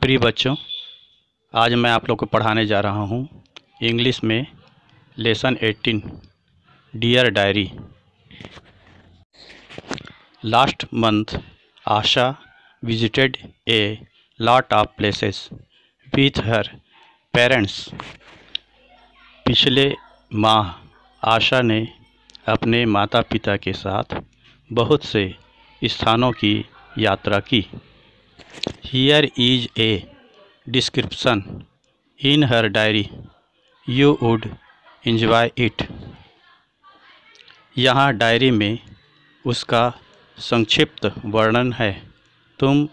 प्रिय बच्चों, आज मैं आप लोग को पढ़ाने जा रहा हूँ इंग्लिश में lesson 18 dear diary. Last month Asha visited a lot of places with her parents. पिछले माह आशा ने अपने माता पिता के साथ बहुत से स्थानों की यात्रा की। Here is a description in her diary. You would enjoy it. यहाँ डायरी में उसका संक्षिप्त वर्णन है, तुम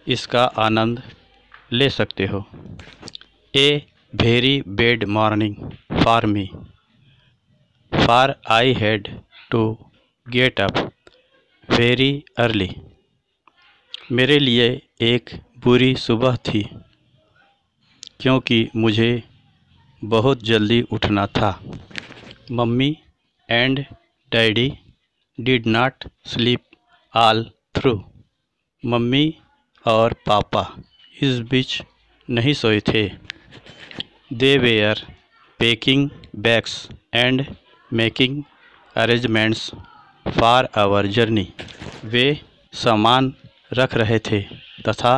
इसका आनंद ले सकते हो। A very bad morning for me, for I had to get up very early. मेरे लिए एक बुरी सुबह थी क्योंकि मुझे बहुत जल्दी उठना था। Mummy and daddy did not sleep all through. Mummy और पापा इस बीच नहीं सोए थे। They were packing bags and making arrangements for our journey. वे सामान रख रहे थे तथा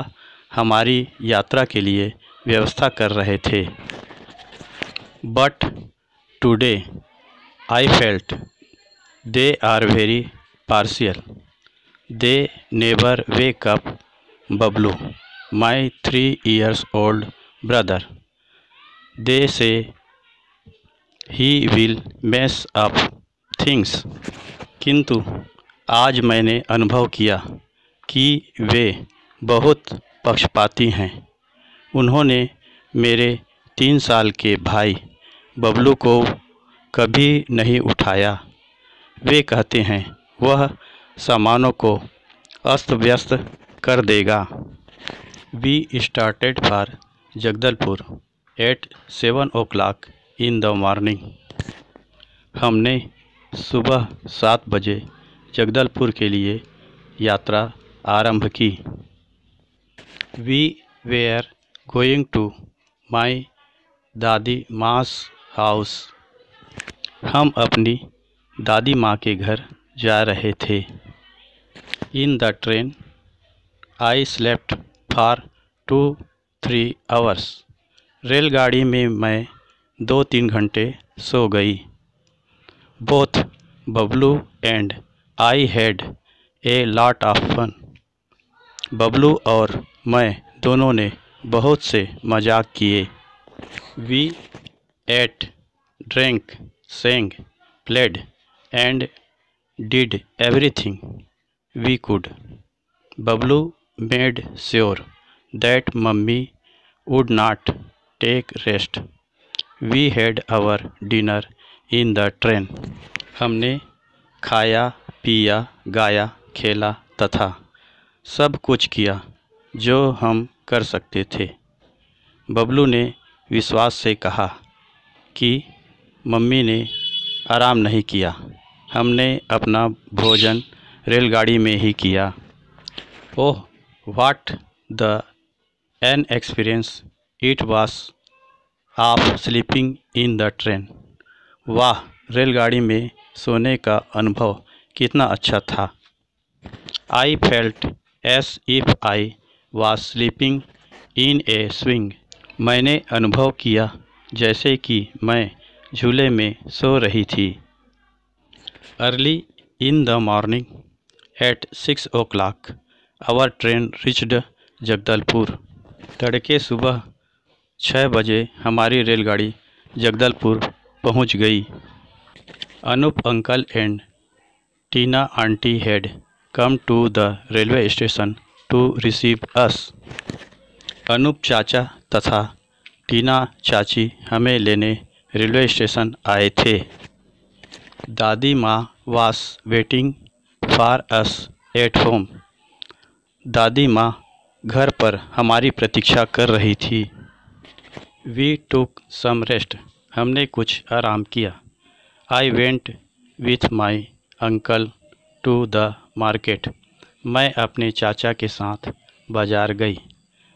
हमारी यात्रा के लिए व्यवस्था कर रहे थे। But today I felt they are very partial. They never wake up Bablu, my 3 years old brother. They say he will mess up things. किंतु आज मैंने अनुभव किया कि वे बहुत पक्षपाती हैं। उन्होंने मेरे 3 साल के भाई बबलू को कभी नहीं उठाया। वे कहते हैं वह सामानों को अस्त व्यस्त कर देगा। We started for Jagdalpur at 7 o'clock in the morning. हमने सुबह 7 बजे जगदलपुर के लिए यात्रा आरंभ की। We were going to my dadi ma's house. हम अपनी दादी माँ के घर जा रहे थे। In the train I slept for 2-3 hours। रेलगाड़ी में मैं 2-3 घंटे सो गई। Both Bablu and I had a lot of fun. Bablu और मैं दोनों ने बहुत से मजाक किए। We ate, drank, sang, played and did everything we could. Bablu made sure that mummy would not take rest. We had our dinner in the train. हमने खाया, पिया, गाया, खेला तथा सब कुछ किया जो हम कर सकते थे। बबलू ने विश्वास से कहा कि मम्मी ने आराम नहीं किया, हमने अपना भोजन रेलगाड़ी में ही किया। Oh what the an experience it was of sleeping in the train. वाह, रेलगाड़ी में सोने का अनुभव कितना अच्छा था। I felt S if I was sleeping in A swing. मैंने अनुभव किया जैसे कि मैं झूले में सो रही थी। Early in the morning at 6 o'clock our train reached Jagdalpur. तड़के सुबह 6 बजे हमारी रेलगाड़ी जगदलपुर पहुंच गई। Anup uncle and Tina aunty had come to the railway station to receive us. Anup चाचा तथा टीना चाची हमें लेने रेलवे स्टेशन आए थे। दादी माँ was waiting for us at home. दादी माँ घर पर हमारी प्रतीक्षा कर रही थी। We took some rest. हमने कुछ आराम किया। I went with my uncle to the market. मैं अपने चाचा के साथ बाज़ार गई।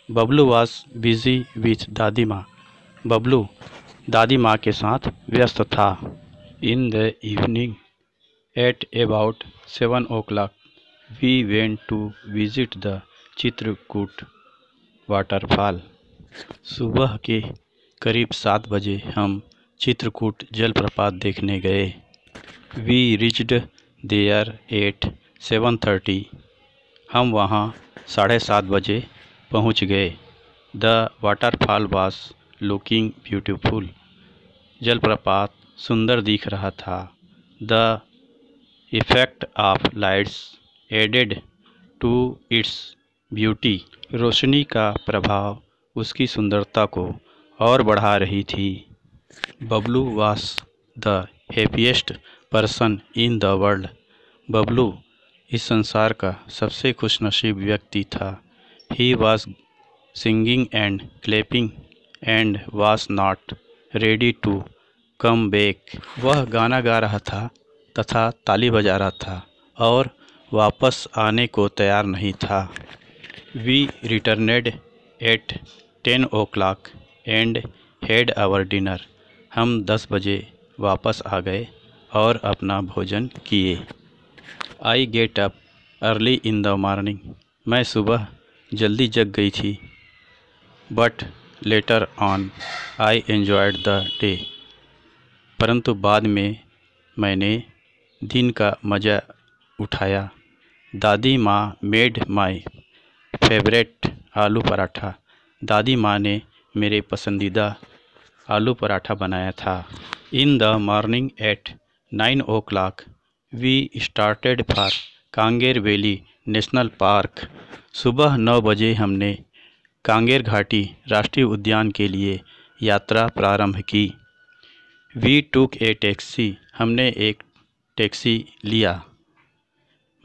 बबलू वॉज बिजी विथ दादी माँ। बबलू दादी माँ के साथ व्यस्त था। In the evening at about 7 o'clock we went to visit the Chitrakoot waterfall. सुबह के करीब 7 बजे हम चित्रकूट जलप्रपात देखने गए। We reached there at 7:30। हम वहाँ 7:30 बजे पहुँच गए। The waterfall was looking beautiful. जलप्रपात सुंदर दिख रहा था। The effect of lights added to its beauty. रोशनी का प्रभाव उसकी सुंदरता को और बढ़ा रही थी। Bablu was the happiest person in the world. Bablu इस संसार का सबसे खुशनसीब व्यक्ति था। He was singing and clapping and was not ready to come back. वह गाना गा रहा था तथा ताली बजा रहा था और वापस आने को तैयार नहीं था। We returned at 10 o'clock and had our dinner. हम 10 बजे वापस आ गए और अपना भोजन किए। I get up early in the morning. मैं सुबह जल्दी जग गई थी। But later on I enjoyed the day. परंतु बाद में मैंने दिन का मज़ा उठाया। दादी माँ मेड माई फेवरेट आलू पराठा। दादी माँ ने मेरे पसंदीदा आलू पराठा बनाया था। In the morning at 9 o'clock we started for Kanger valley national park. सुबह 9 बजे हमने कांगेर घाटी राष्ट्रीय उद्यान के लिए यात्रा प्रारंभ की। We took a taxi. हमने एक टैक्सी लिया।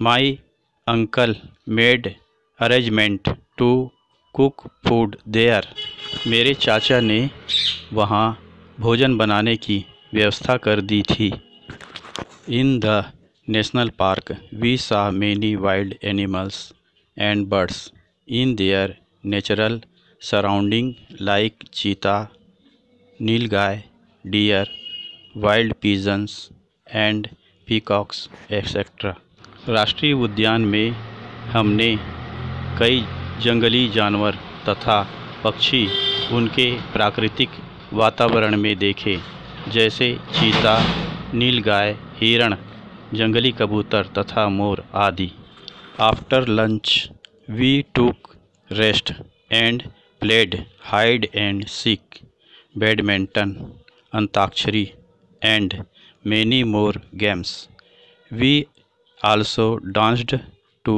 My uncle made arrangement to cook food there. मेरे चाचा ने वहाँ भोजन बनाने की व्यवस्था कर दी थी। In the national park we saw many wild animals and birds in their natural surrounding like cheetah, nilgai, deer, wild pigeons and peacocks etcetera. राष्ट्रीय उद्यान में हमने कई जंगली जानवर तथा पक्षी उनके प्राकृतिक वातावरण में देखे, जैसे चीता, नीलगाय, हिरण, जंगली कबूतर तथा मोर आदि। After lunch we took rest and played hide and seek, badminton, antakshari and many more games. We also danced to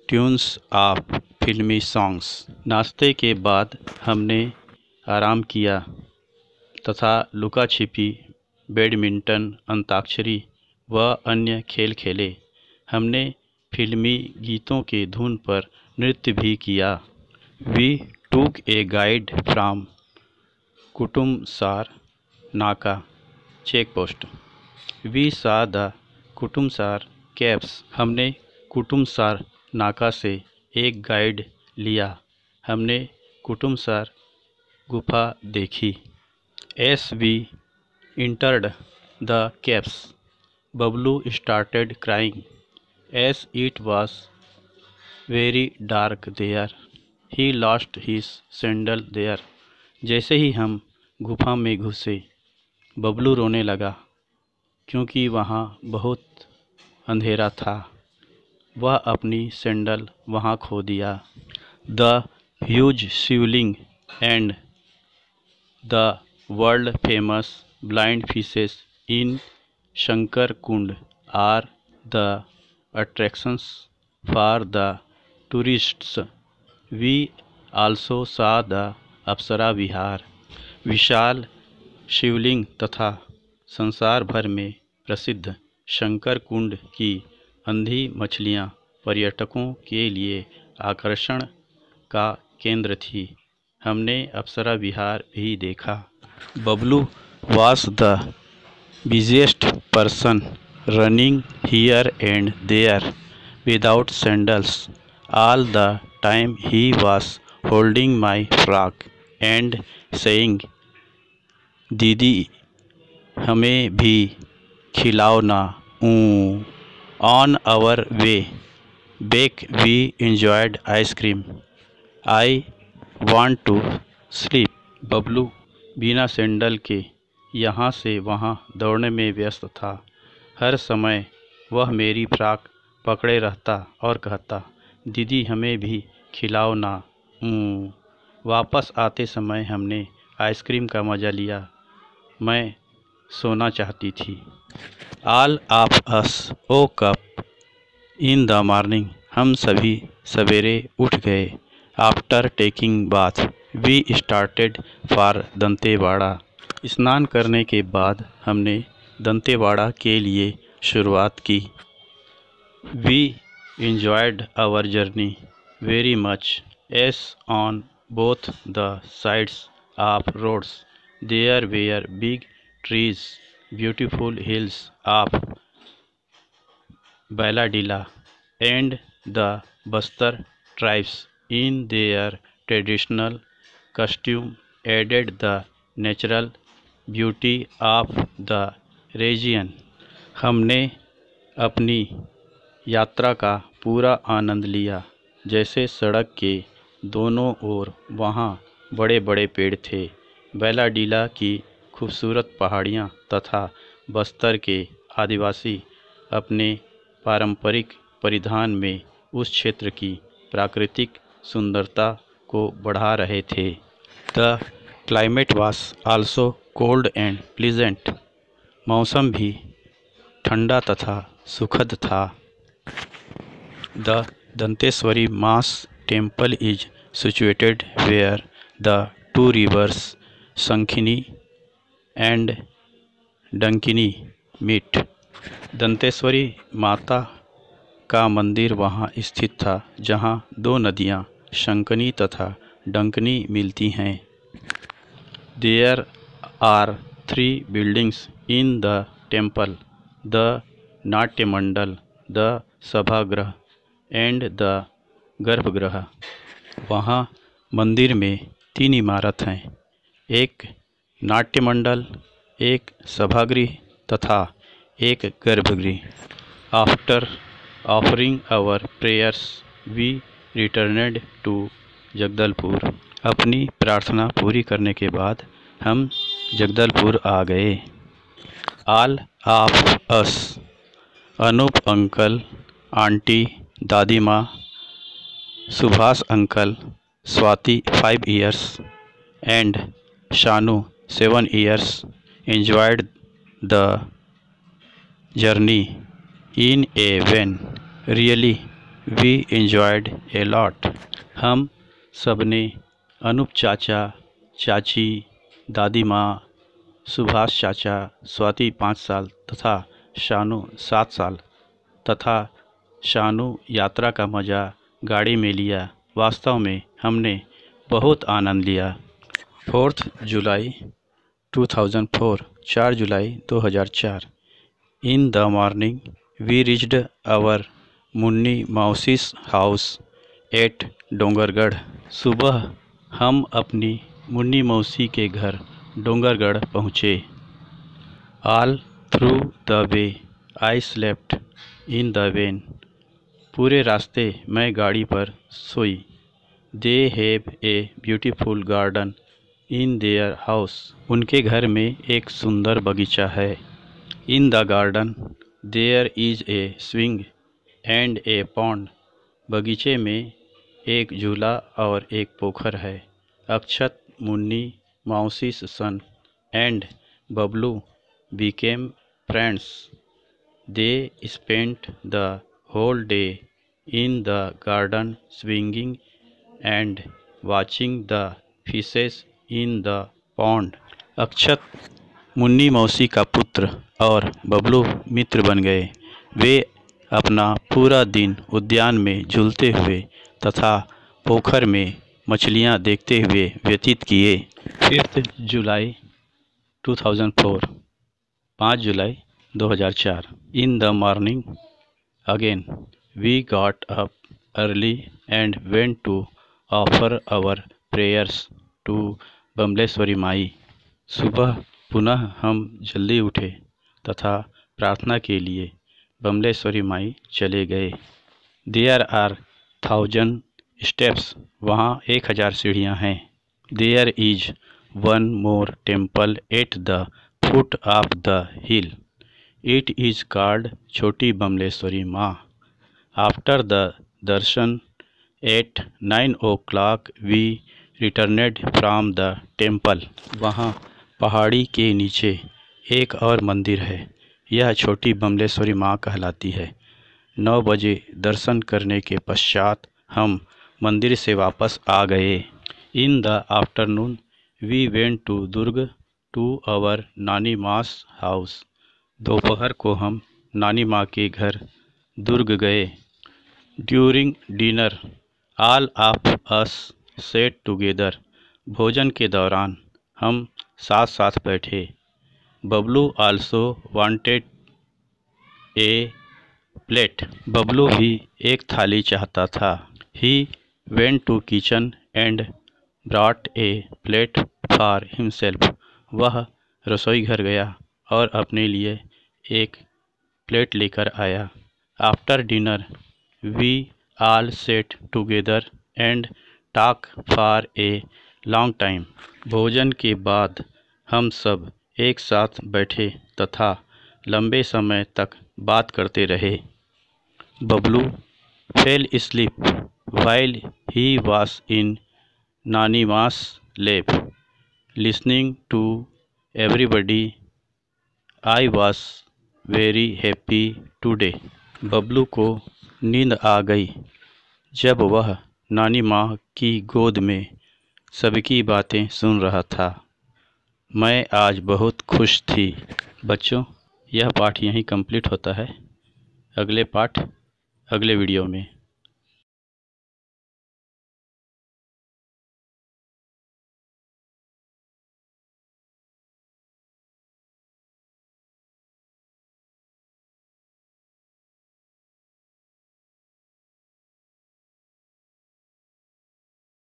tunes of filmi songs. नाश्ते के बाद हमने आराम किया तथा लुका छिपी, बैडमिंटन, अंताक्षरी व अन्य खेल खेले। हमने फिल्मी गीतों के धुन पर नृत्य भी किया। वी टूक a guide from Kutumsar naka check post. We saw the Kutumsar caves. हमने कुटुमसार नाका से एक गाइड लिया। हमने कुटुमसार गुफा देखी। As we entered the caves Bablu started crying as it was very dark there. He lost his sandal there. जैसे ही हम गुफा में घुसे बबलू रोने लगा क्योंकि वहाँ बहुत अंधेरा था। वह अपनी सैंडल वहाँ खो दिया। The huge Shivling and the world famous blind fishes in Shankar Kund are the attractions for the tourists. We also saw the Apsara Vihar. विशाल शिवलिंग तथा संसार भर में प्रसिद्ध शंकर कुंड की अंधी मछलियाँ पर्यटकों के लिए आकर्षण का केंद्र थी। हमने अप्सरा विहार भी देखा। Bablu was the busiest person running here and there without sandals. All the time he was holding my frock and saying, "दीदी हमें भी खिलाओ ना." On our way back we enjoyed ice cream. I want to sleep. Bablu बिना sandal के यहाँ से वहाँ दौड़ने में व्यस्त था। हर समय वह मेरी फ्रॉक पकड़े रहता और कहता, "दीदी हमें भी खिलाओ ना।" वापस आते समय हमने आइसक्रीम का मज़ा लिया। मैं सोना चाहती थी। All of us woke up in the morning. हम सभी सवेरे उठ गए। After taking bath, we started for Dantewada. स्नान करने के बाद हमने दंतेवाड़ा के लिए शुरुआत की। We enjoyed our journey very much, as on both the sides of roads there were big trees, beautiful hills of Bailadila, and the Bastar tribes in their traditional costume added the natural beauty of the region. हमने अपनी यात्रा का पूरा आनंद लिया। जैसे सड़क के दोनों ओर वहाँ बड़े बड़े पेड़ थे, बैलाडीला की खूबसूरत पहाड़ियाँ तथा बस्तर के आदिवासी अपने पारंपरिक परिधान में उस क्षेत्र की प्राकृतिक सुंदरता को बढ़ा रहे थे। The climate was also cold and pleasant. मौसम भी ठंडा तथा सुखद था। The Danteshwari Maa's temple is situated where the two rivers Shankhini and Dankini meet. Danteshwari माता का मंदिर वहाँ स्थित था जहाँ दो नदियाँ शंखनी तथा डंकिनी मिलती हैं। There are 3 buildings in the temple: the natya mandal, the sabhagriha and the garbhagriha. वहाँ मंदिर में 3 इमारत हैं, एक नाट्य मंडल, एक सभागृह तथा एक गर्भगृह. After offering our prayers we returned to Jagdalpur. अपनी प्रार्थना पूरी करने के बाद हम जगदलपुर आ गए। All of us, Anoop uncle, aunty, Dadi Maa, Subhash uncle, Swati 5 years and Shanu 7 years enjoyed the journey in a van. Really, we enjoyed a lot. हम सबने अनूप चाचा, चाची, दादी माँ, सुभाष चाचा, स्वाति 5 साल तथा शानू 7 साल तथा शानू यात्रा का मज़ा गाड़ी में लिया। वास्तव में हमने बहुत आनंद लिया। 4 जुलाई 2004, 4 जुलाई 2004. In the morning we reached our Munni mausi's house at Dongargarh. सुबह हम अपनी मुन्नी मौसी के घर डोंगरगढ़ पहुँचे। All through the way I slept in the van. पूरे रास्ते मैं गाड़ी पर सोई। They have a beautiful garden in their house. उनके घर में एक सुंदर बगीचा है। In the garden there is a swing and a pond. बगीचे में एक झूला और एक पोखर है। Akshat, Munni, mausi's son and Bablu became friends. They spent the whole day in the garden swinging and watching the fishes in the pond. अक्षत मुन्नी मौसी का पुत्र और बबलू मित्र बन गए। वे अपना पूरा दिन उद्यान में झूलते हुए तथा पोखर में मछलियां देखते हुए व्यतीत किए। 5 जुलाई 2004, 5 जुलाई 2004. In the morning again we got up early and went to offer our prayers to Bamleshwari Mai. सुबह पुनः हम जल्दी उठे तथा प्रार्थना के लिए बमलेश्वरी माई चले गए। देयर आर 1000 स्टेप्स, वहाँ 1000 सीढ़ियाँ हैं। There is one more temple at the foot of the hill, it is called Chhoti Bamleshwari Maa. After the darshan at 9 o'clock we returned from the temple. वहाँ पहाड़ी के नीचे एक और मंदिर है, यह छोटी बमलेश्वरी माँ कहलाती है। 9 बजे दर्शन करने के पश्चात हम मंदिर से वापस आ गए। In the afternoon we went to Durg to our Nani Maa's house. दोपहर को हम नानी माँ के घर दुर्ग गए। During dinner all of us sat together, भोजन के दौरान हम साथ साथ बैठे। Bablu also wanted a plate, Bablu भी एक थाली चाहता था। He went to kitchen and brought a plate for himself, वह रसोई घर गया और अपने लिए एक प्लेट लेकर आया। After dinner we all sat together and talk for a long time, भोजन के बाद हम सब एक साथ बैठे तथा लंबे समय तक बात करते रहे। Bablu fell sleep while he was in nani ma's lap, listening to everybody. I was very happy today, Bablu को नींद आ गई जब वह नानी माँ की गोद में सबकी बातें सुन रहा था। मैं आज बहुत खुश थी। बच्चों, यह पाठ यहीं कंप्लीट होता है। अगले पाठ अगले वीडियो में।